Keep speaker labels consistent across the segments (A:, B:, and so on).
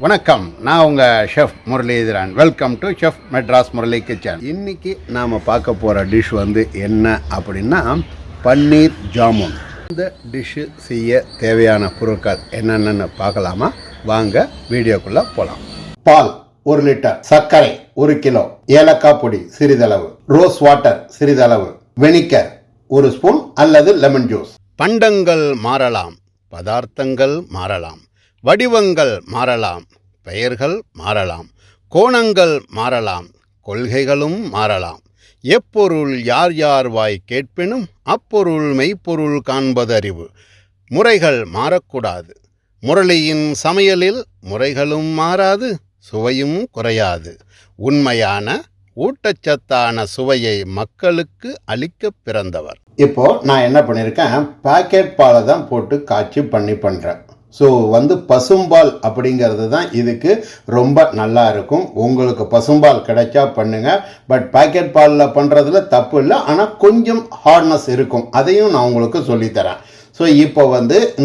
A: வணக்கம், நான் உங்கள் chef Muralidharan. Welcome to chef Madras Murali kitchen. இன்றைக்கி நாம் பார்க்க போகிற டிஷ் என்ன அப்படின்னா பன்னீர் ஜாமுன். இந்த டிஷ்ஷு செய்ய தேவையான பொருட்கள் என்னென்னு பார்க்கலாமா? வாங்க வீடியோக்குள்ளே போகலாம். பால் 1 லிட்டர், சர்க்கரை 1 கிலோ, ஏலக்காய் பொடி சிறிதளவு, ரோஸ் வாட்டர் சிறிதளவு, வெனிகர் 1 ஸ்பூன் அல்லது லெமன் ஜூஸ். பண்டங்கள் மாறலாம், பதார்த்தங்கள் மாறலாம், வடிவங்கள் மாறலாம், பெயர்கள் மாறலாம், கோணங்கள் மாறலாம், கொள்கைகளும் மாறலாம். எப்பொருள் யார் யார் வாய் கேட்பினும் அப்பொருள் மெய்ப்பொருள் காண்பதறிவு. முறைகள் மாறக்கூடாது. முரளியின் சமையலில் முறைகளும் மாறாது, சுவையும் குறையாது. உண்மையான ஊட்டச்சத்தான சுவையை மக்களுக்கு அளிக்க பிறந்தவர். இப்போ நான் என்ன பண்ணியிருக்கேன், பாக்கெட் பாலை தான் போட்டு காய்ச்சி பண்ணுறேன். ஸோ பசும்பால் அப்படிங்கிறது தான் இதுக்கு ரொம்ப நல்லா இருக்கும். உங்களுக்கு பசும்பால் கிடைச்சா பண்ணுங்க. பட் பாக்கெட் பாலில் பண்ணுறதுல தப்பு இல்லை, ஆனால் கொஞ்சம் ஹார்ட்னஸ் இருக்கும். அதையும் நான் உங்களுக்கு சொல்லித்தரேன். ஸோ இப்போ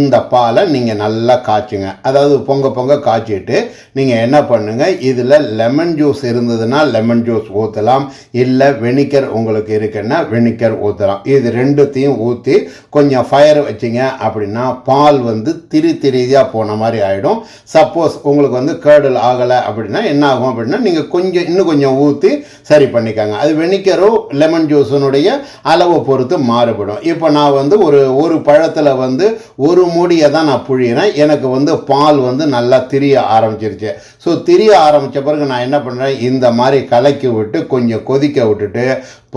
A: இந்த பாலை நீங்கள் நல்லா காய்ச்சுங்க. அதாவது பொங்க காய்ச்சிட்டு நீங்கள் என்ன பண்ணுங்கள், இதில் லெமன் ஜூஸ் இருந்ததுன்னா லெமன் ஜூஸ் ஊற்றலாம், இல்லை வெனிகர் உங்களுக்கு இருக்குன்னா வெனிகர் ஊற்றலாம். இது ரெண்டுத்தையும் ஊற்றி கொஞ்சம் ஃபயர் வச்சிங்க அப்படின்னா பால் திரியாக போன மாதிரி ஆகிடும். சப்போஸ் உங்களுக்கு கேர்டல் ஆகலை அப்படின்னா என்ன ஆகும் அப்படின்னா நீங்கள் இன்னும் கொஞ்சம் ஊற்றி சரி பண்ணிக்காங்க. அது வெனிகரோ லெமன் ஜூஸினுடைய அளவை பொறுத்து மாறுபடும். இப்போ நான் ஒரு பழத்தில் ஒரு மூடியை தான் நான் புழியிறேன். எனக்கு பால் நல்லா திரிய ஆரம்பிச்சிருச்சு. ஸோ திரிய ஆரம்பித்த பிறகு நான் என்ன பண்ணுறேன், இந்த மாதிரி கலக்கி விட்டு கொஞ்சம் கொதிக்க விட்டுட்டு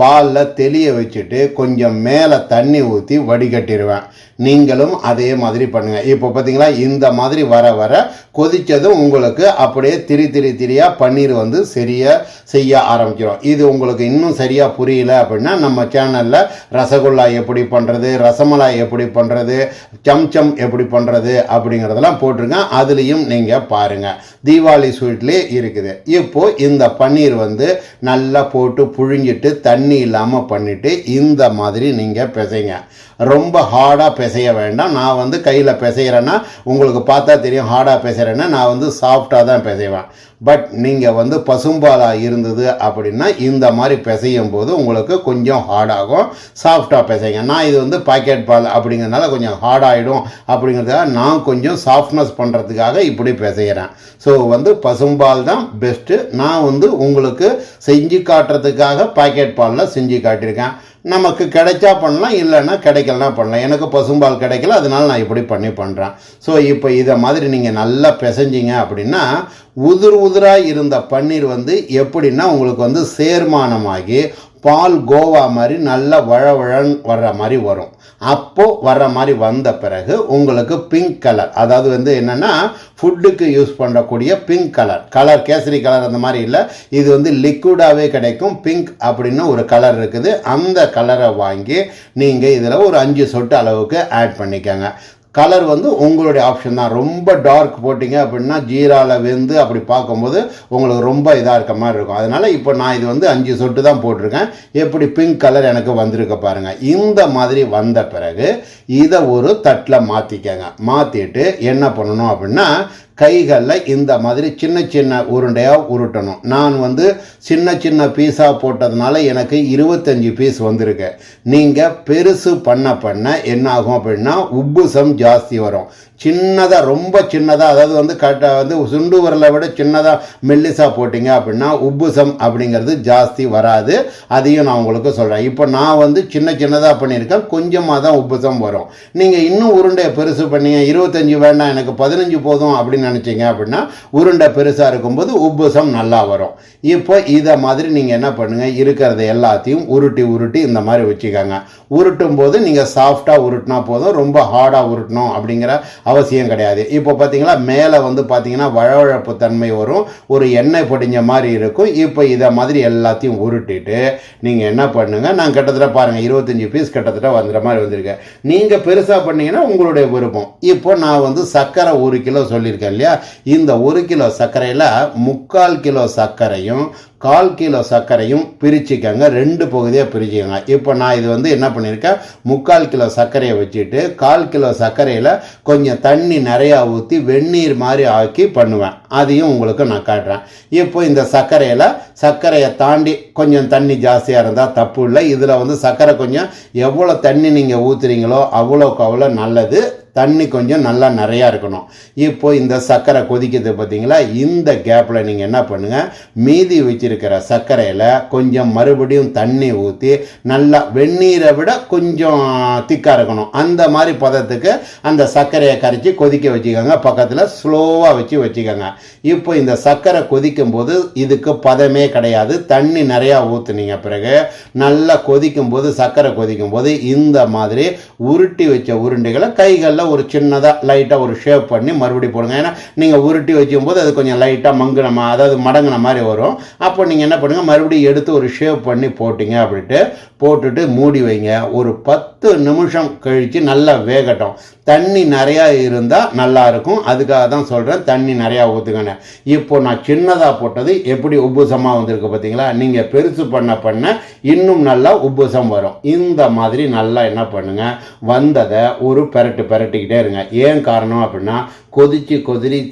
A: பாலில் தெளிய வச்சுட்டு கொஞ்சம் மேலே தண்ணி ஊற்றி வடிகட்டிடுவேன். நீங்களும் அதே மாதிரி பண்ணுங்கள். இப்போ பார்த்தீங்களா, இந்த மாதிரி வர வர கொதித்ததும் உங்களுக்கு அப்படியே திரியாக பன்னீர் சரியாக செய்ய ஆரம்பிச்சிடும். இது உங்களுக்கு இன்னும் சரியாக புரியல அப்படின்னா நம்ம சேனலில் ரசகுல்லா எப்படி பண்ணுறது, ரசமல எப்படி பண்ணுறது, சம்சம் எப்படி பண்ணுறது அப்படிங்கிறதெல்லாம் போட்டிருக்கேன். அதுலேயும் நீங்கள் பாருங்கள். தீபாவளி ஸ்வீட்லேயே இருக்குது. இப்போது இந்த பன்னீர் நல்லா போட்டு புழிஞ்சிட்டு தண்ணி இல்லாமல் பண்ணிவிட்டு இந்த மாதிரி நீங்கள் பிசைங்க. ரொம்ப ஹார்டாக பிசைய வேண்டாம். நான் கையில் பிசைகிறேன்னா உங்களுக்கு பார்த்தா தெரியும். ஹார்டாக பிசைகிறேன்னா நான் சாஃப்டாக தான் பிசைவேன். பட் நீங்கள் பசும்பாலாக இருந்தது அப்படின்னா இந்த மாதிரி பிசையும் போது உங்களுக்கு கொஞ்சம் ஹார்டாகும். சாஃப்டாக பிசைங்க. நான் இது பாக்கெட் பால் அப்படிங்கிறதுனால கொஞ்சம் ஹார்டாகிடும் அப்படிங்கிறதுக்காக நான் கொஞ்சம் சாஃப்ட்னஸ் பண்ணுறதுக்காக இப்படி பிசைகிறேன். ஸோ பசும்பால் தான் பெஸ்ட்டு. நான் உங்களுக்கு செஞ்சு காட்டுறதுக்காக பாக்கெட் பாலில் செஞ்சு காட்டியிருக்கேன். நமக்கு கிடைச்சா பண்ணலாம், இல்லைன்னா கிடைக்கலனா பண்ணலாம். எனக்கு பசும்பால் கிடைக்கல, அதனால நான் இப்படி பண்ணுறேன். ஸோ இப்போ இதை மாதிரி நீங்கள் நல்லா பிசைஞ்சிங்க அப்படின்னா உதிராக இருந்த பன்னீர் எப்படின்னா உங்களுக்கு சேர்மானமாகி பால் கோவா மாதிரி நல்லா வழவழன்னு வர்ற மாதிரி வரும். அப்போது வர்ற மாதிரி வந்த பிறகு உங்களுக்கு பிங்க் கலர், அதாவது என்னென்னா ஃபுட்டுக்கு யூஸ் பண்ணக்கூடிய பிங்க் கலர் கேசரி கலர் அந்த மாதிரி இல்லை. இது லிக்விடாகவே கிடைக்கும். பிங்க் அப்படின்னு ஒரு கலர் இருக்குது. அந்த கலரை வாங்கி நீங்கள் இதில் ஒரு 5 சொட்டு அளவுக்கு ஆட் பண்ணிக்கோங்க. கலர் உங்களுடைய ஆப்ஷன் தான். ரொம்ப டார்க் போட்டிங்க அப்படின்னா ஜீராவில் அப்படி பார்க்கும்போது உங்களுக்கு ரொம்ப இதாக இருக்க மாதிரி இருக்கும். அதனால் இப்போ நான் இது 5 சொட்டு தான் போட்டிருக்கேன். எப்படி பிங்க் கலர் எனக்கு வந்திருக்க பாருங்கள். இந்த மாதிரி வந்த பிறகு இதை ஒரு தட்டில் மாற்றிக்கங்க. மாற்றிட்டு என்ன பண்ணணும் அப்படின்னா கைகளில் இந்த மாதிரி சின்ன உருண்டையாக உருட்டணும். நான் சின்ன பீஸாக போட்டதுனால எனக்கு 25 பீஸ் வந்திருக்கு. நீங்கள் பெருசு பண்ண என்ன ஆகும் அப்படின்னா உப்புசம் ஜாஸ்தி வரும். சின்னதாக, ரொம்ப சின்னதாக, அதாவது கரெக்டாக சுண்டு விரலை விட சின்னதாக மெல்லிசாக போட்டிங்க அப்படின்னா உப்புசம் அப்படிங்கிறது ஜாஸ்தி வராது. அதையும் நான் உங்களுக்கு சொல்கிறேன். இப்போ நான் சின்னதாக பண்ணியிருக்கேன். கொஞ்சமாக தான் உப்புசம் வரும். நீங்கள் இன்னும் உருண்டையை பெருசு பண்ணீங்க, 25 வேண்டாம் எனக்கு 15 போதும் அப்படின்னு நினச்சிங்க அப்படின்னா உருண்டை பெருசாக இருக்கும்போது உப்புசம் நல்லா வரும். இப்போ இதை மாதிரி நீங்கள் என்ன பண்ணுங்கள், இருக்கிறத எல்லாத்தையும் உருட்டி இந்த மாதிரி வச்சுக்கோங்க. உருட்டும் போது நீங்கள் சாஃப்டாக உருட்டினா போதும். ரொம்ப ஹார்டாக உருட்டணும் அப்படிங்கிற அவசியம் கிடையாது. இப்போ பார்த்தீங்களா, மேலே பார்த்தீங்கன்னா வழவழப்பு தன்மை வரும். ஒரு எண்ணெய் படிஞ்ச மாதிரி இருக்கும். இப்போ இதை மாதிரி எல்லாத்தையும் உருட்டிட்டு நீங்கள் என்ன பண்ணுங்கள், நான் கிட்டத்தட்ட பாருங்கள் 25 பீஸ் கிட்டத்தட்ட வந்துடுற மாதிரி வந்திருக்கேன். நீங்கள் பெருசாக பண்ணீங்கன்னா உங்களுடைய விருப்பம். இப்போ நான் சர்க்கரை 1 கிலோ சொல்லியிருக்கேன் இல்லையா, இந்த 1 கிலோ சர்க்கரையில் 3/4 கிலோ சர்க்கரையும் 1/4 கிலோ சர்க்கரையும் பிரிச்சுக்கங்க, 2 பகுதியாக பிரிச்சுக்கோங்க. இப்போ நான் இது வந்து என்ன பண்ணியிருக்கேன், 3/4 கிலோ சர்க்கரையை வச்சுட்டு 1/4 கிலோ சர்க்கரையில் கொஞ்சம் தண்ணி நிறையா ஊற்றி வெந்நீர் மாதிரி ஆக்கி பண்ணுவேன். அதையும் உங்களுக்கு நான் காட்டுறேன். இப்போ இந்த சர்க்கரையை தாண்டி கொஞ்சம் தண்ணி ஜாஸ்தியாக இருந்தால் தப்பு இல்லை. இதில் வந்து சர்க்கரை கொஞ்சம் எவ்வளோ தண்ணி நீங்கள் ஊற்றுறீங்களோ அவ்வளோக்கு அவ்வளோ நல்லது. தண்ணி கொஞ்சம் நல்லா நிறையா இருக்கணும். இப்போ இந்த சர்க்கரை கொதிக்கிறது பார்த்தீங்களா, இந்த கேப்பில் நீங்கள் என்ன பண்ணுங்கள், மீதி வச்சிருக்கிற சர்க்கரையில் கொஞ்சம் மறுபடியும் தண்ணி ஊற்றி நல்லா வெந்நீரை விட கொஞ்சம் திக்காக இருக்கணும். அந்த மாதிரி பதத்துக்கு அந்த சர்க்கரையை கரைச்சி கொதிக்க வச்சுக்கோங்க. பக்கத்தில் ஸ்லோவாக வச்சுக்கோங்க. இப்போ இந்த சர்க்கரை கொதிக்கும் போது இதுக்கு பதமே கிடையாது. தண்ணி நிறையா ஊற்றுனீங்க பிறகு நல்லா கொதிக்கும் போது, சர்க்கரை கொதிக்கும் போது இந்த மாதிரி உருட்டி வச்ச உருண்டைகளை கைகளில் ஒரு சின்னதாக லைட்டாக ஒரு ஷேப் பண்ணி மறுபடியும் போடுங்க. ஏன்னா நீங்கள் உருட்டி வைக்கும்போது அது கொஞ்சம் லைட்டாக அதாவது மடங்கின மாதிரி வரும். அப்போ நீங்கள் என்ன பண்ணுங்கள், மறுபடியும் எடுத்து ஒரு ஷேப் பண்ணி போட்டிங்க அப்படின்ட்டு போட்டுட்டு மூடி வைங்க. ஒரு 10 நிமிஷம் கழித்து நல்லா வேகட்டும். தண்ணி நிறையா இருந்தால் நல்லா இருக்கும். அதுக்காக தான் சொல்கிறேன், தண்ணி நிறையா ஊற்றுக்கங்க. இப்போ நான் சின்னதாக போட்டது எப்படி உப்புசமாக வந்திருக்கு பார்த்தீங்களா. நீங்கள் பெருசு பண்ண இன்னும் நல்லா உப்புசம் வரும். இந்த மாதிரி நல்லா என்ன பண்ணுங்க, வந்ததை ஒரு பெரட்டிக்கிட்டே இருங்க. ஏன் காரணம் அப்படின்னா, கொதிச்சு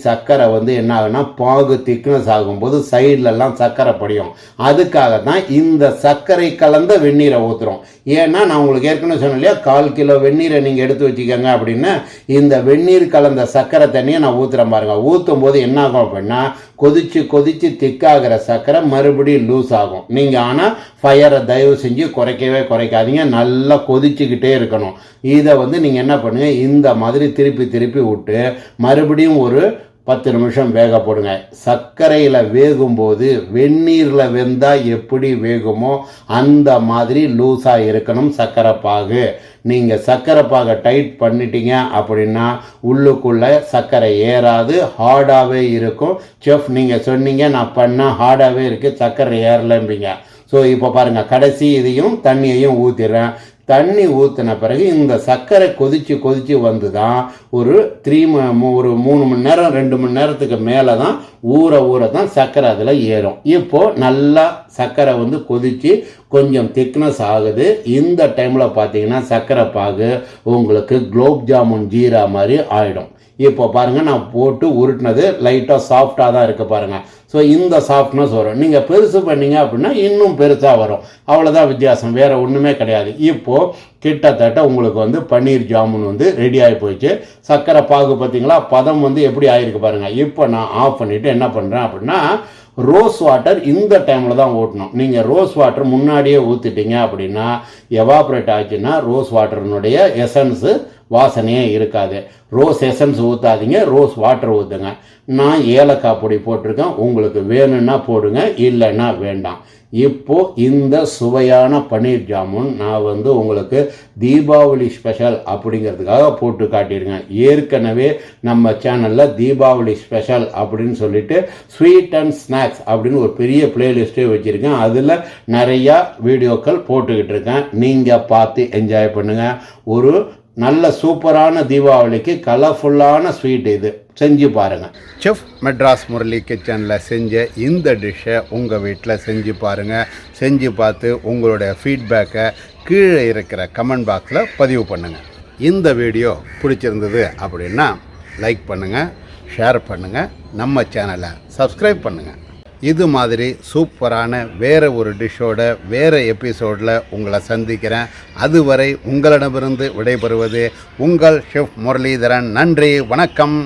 A: சர்க்கரை வந்து என்ன ஆகுனா, பாகு திக்னஸ் ஆகும்போது சைட்லலாம் சர்க்கரை படியும். அதுக்காக தான் இந்த சர்க்கரை கலந்த வெந்நீரை ஊற்றுறோம். ஏன்னா நான் உங்களுக்கு ஏற்கனவே சொன்னேன் இல்லையா, 1/4 கிலோ வெந்நீரை நீங்கள் எடுத்து வச்சுக்கோங்க அப்படின்னு. இந்த வெந்நீர் கலந்த சர்க்கரை தண்ணியை நான் ஊற்றுறேன் பாருங்க. ஊற்றும் போது என்ன ஆகும் அப்படின்னா, கொதிச்சு திக்காகிற சர்க்கரை மறுபடியும் லூஸ் ஆகும். நீங்கள் ஆனால் ஃபயரை தயவு செஞ்சு குறைக்காதீங்க. நல்லா கொதிச்சுக்கிட்டே இருக்கணும். இதை வந்து நீங்கள் என்ன பண்ணுங்கள், இந்த மாதிரி திருப்பி விட்டு மறுபடியும் ஒரு 10 நிமிஷம் வேக போடுங்க. சர்க்கரையில் வேகும்போது வெந்நீரில் வெந்தால் எப்படி வேகுமோ அந்த மாதிரி லூஸாக இருக்கணும் சர்க்கரை பாகு. நீங்கள் சர்க்கரை பாகை டைட் பண்ணிட்டீங்க அப்படின்னா உள்ளுக்குள்ளே சர்க்கரை ஏறாது, ஹார்டாகவே இருக்கும். செஃப் நீங்கள் சொன்னீங்க நான் பண்ணால் ஹார்டாகவே இருக்குது, சர்க்கரை ஏறலம்பீங்க. ஸோ இப்போ பாருங்கள், கடைசி இதையும் தண்ணியையும் ஊற்றிடுறேன். தண்ணி ஊற்றின பிறகு இந்த சர்க்கரை கொதிச்சு வந்து தான் ஒரு 3 மணி நேரம் 2 மணி நேரத்துக்கு மேலே தான் ஊற தான் சர்க்கரை அதில் ஏறும். இப்போது நல்லா சர்க்கரை வந்து கொதித்து கொஞ்சம் திக்னஸ் ஆகுது. இந்த டைமில் பார்த்தீங்கன்னா சர்க்கரை பாகு உங்களுக்கு குலோப் ஜாமுன் ஜீரா மாதிரி ஆகிடும். இப்போ பாருங்கள், நான் போட்டு உருட்டினது லைட்டாக சாஃப்டாக தான் இருக்குது பாருங்கள். ஸோ இந்த சாஃப்ட்னஸ் வரும். நீங்கள் பெருசு பண்ணீங்க அப்படின்னா இன்னும் பெருசாக வரும். அவ்வளோதான் வித்தியாசம், வேறு ஒன்றுமே கிடையாது. இப்போது கிட்டத்தட்ட உங்களுக்கு வந்து பன்னீர் ஜாமுன் வந்து ரெடி ஆகி போயிடுச்சு. சர்க்கரை பாகு பார்த்தீங்களா, பதம் வந்து எப்படி ஆகிருக்கு பாருங்கள். இப்போ நான் ஆஃப் பண்ணிவிட்டு என்ன பண்ணுறேன் அப்படின்னா, ரோஸ் வாட்டர் இந்த டைமில் தான் ஊற்றணும். நீங்கள் ரோஸ் வாட்டர் முன்னாடியே ஊற்றிட்டீங்க அப்படின்னா எவாப்ரேட் ஆச்சுன்னா ரோஸ் வாட்டர்னுடைய எசன்ஸு வாசனையே இருக்காது. ரோஸ் எசன்ஸ் ஊற்றாதீங்க, ரோஸ் வாட்டர் ஊற்றுங்க. நான் ஏலக்காய் பொடி போட்டிருக்கேன். உங்களுக்கு வேணும்னா போடுங்க, இல்லைன்னா வேண்டாம். இப்போ இந்த சுவையான பன்னீர் ஜாமுன் நான் வந்து உங்களுக்கு தீபாவளி ஸ்பெஷல் அப்படிங்கிறதுக்காக போட்டு காட்டியிருக்கேன். ஏற்கனவே நம்ம சேனலில் தீபாவளி ஸ்பெஷல் அப்படின்னு சொல்லிட்டு ஸ்வீட் அண்ட் ஸ்நாக்ஸ் அப்படின்னு ஒரு பெரிய பிளேலிஸ்ட்டே வச்சுருக்கேன். அதில் நிறையா வீடியோக்கள் போட்டுக்கிட்டு இருக்கேன். நீங்கள் பார்த்து என்ஜாய் பண்ணுங்கள். ஒரு நல்ல சூப்பரான தீபாவளிக்கு கலர்ஃபுல்லான ஸ்வீட் இது, செஞ்சு பாருங்கள். செஃப் மெட்ராஸ் முரளி கிச்சனில் செஞ்ச இந்த டிஷ்ஷை உங்கள் வீட்டில் செஞ்சு பாருங்கள். செஞ்சு பார்த்து உங்களுடைய ஃபீட்பேக்கை கீழே இருக்கிற கமெண்ட் பாக்ஸில் பதிவு பண்ணுங்கள். இந்த வீடியோ பிடிச்சிருந்தது அப்படின்னா லைக் பண்ணுங்கள், ஷேர் பண்ணுங்கள், நம்ம சேனலை சப்ஸ்கிரைப் பண்ணுங்கள். இது மாதிரி சூப்பரான வேறு ஒரு டிஷ்ஷோட வேறு எபிசோடில் உங்களை சந்திக்கிறேன். அதுவரை உங்களிடமிருந்து விடைபெறுவது உங்கள் ஷெஃப் முரளிதரன். நன்றி, வணக்கம்.